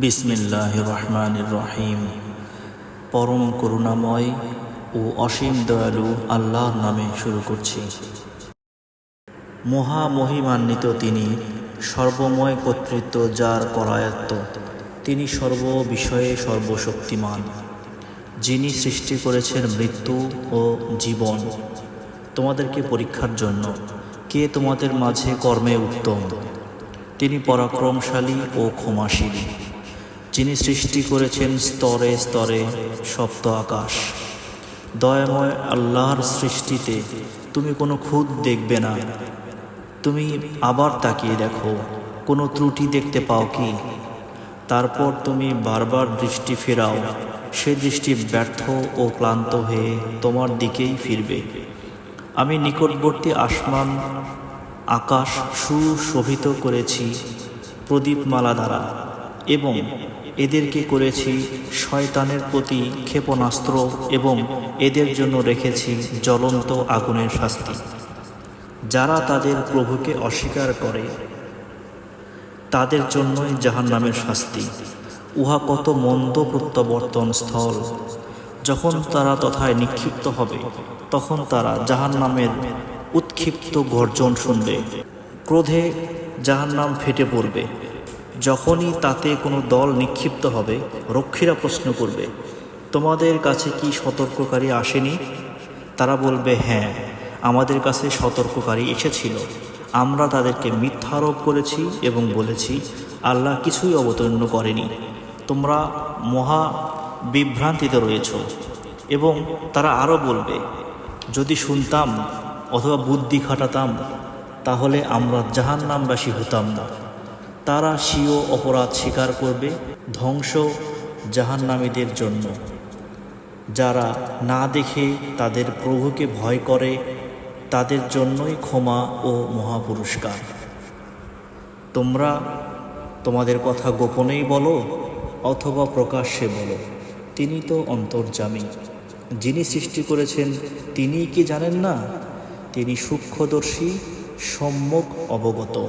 বিসমিল্লাহির রহমানির রহিম। পরম করুণাময় ও অসীম দয়ালু আল্লাহর নামে শুরু করছি। মহামহিমান্বিত তিনি, সর্বময় কর্তৃত্ব যার করায়ত্ত, তিনি সর্ব বিষয়ে সর্বশক্তিমান, যিনি সৃষ্টি করেছেন মৃত্যু ও জীবন তোমাদেরকে পরীক্ষার জন্য। কে তোমাদের মাঝে কর্মে উত্তম? তিনি পরাক্রমশালী ও ক্ষমাশীল, যিনি সৃষ্টি করেছেন স্তরে স্তরে সপ্ত আকাশ। দয়াময় আল্লাহর সৃষ্টিতে তুমি কোনো খুঁত দেখবে না। তুমি আবার তাকিয়ে দেখো, কোনো ত্রুটি দেখতে পাও কি? তারপর তুমি বারবার দৃষ্টি ফেরাও, সে দৃষ্টি ব্যর্থ ও ক্লান্ত হয়ে তোমার দিকেই ফিরবে। আমি নিকটবর্তী আসমান আকাশ সুশোভিত করেছি প্রদীপমালা দ্বারা, এবং এদেরকে করেছি শয়তানের প্রতি ক্ষেপণাস্ত্র, এবং এদের জন্য রেখেছি জ্বলন্ত আগুনের শাস্তি। যারা তাদের প্রভুকে অস্বীকার করে তাদের জন্যই জাহান্নামের শাস্তি। উহা কত মন্দ প্রত্যাবর্তন স্থল। যখন তারা তথায় নিক্ষিপ্ত হবে, তখন তারা জাহান্নামের উৎক্ষিপ্ত গর্জন শুনবে। ক্রোধে জাহান্নাম ফেটে পড়বে। যখনই তাতে কোনো দল নিক্ষিপ্ত হবে, রক্ষীরা প্রশ্ন করবে, তোমাদের কাছে কি সতর্ককারী আসেনি? তারা বলবে, হ্যাঁ, আমাদের কাছে সতর্ককারী এসেছিল। আমরা তাদেরকে মিথ্যারোপ করেছি এবং বলেছি, আল্লাহ কিছুই অবতীর্ণ করেনি। তোমরা মহা বিভ্রান্তিতে রয়েছ। এবং তারা আরও বলবে, যদি শুনতাম অথবা বুদ্ধি খাটাতাম, তাহলে আমরা জাহান্নামবাসী হতাম না। তারা স্বীয় অপরাধ স্বীকার করবে। ধ্বংস জাহান্নামীদের জন্য, যারা না দেখে তাদের প্রভুকে ভয় করে, তাদের জন্যই ক্ষমা ও মহাপুরস্কার। তোমরা তোমাদের কথা গোপনেই বলো অথবা প্রকাশ্যে বলো, তিনি তো অন্তর্যামী। যিনি সৃষ্টি করেছেন তিনিই কি জানেন না? তিনি সূক্ষ্মদর্শী, সম্যক অবগত।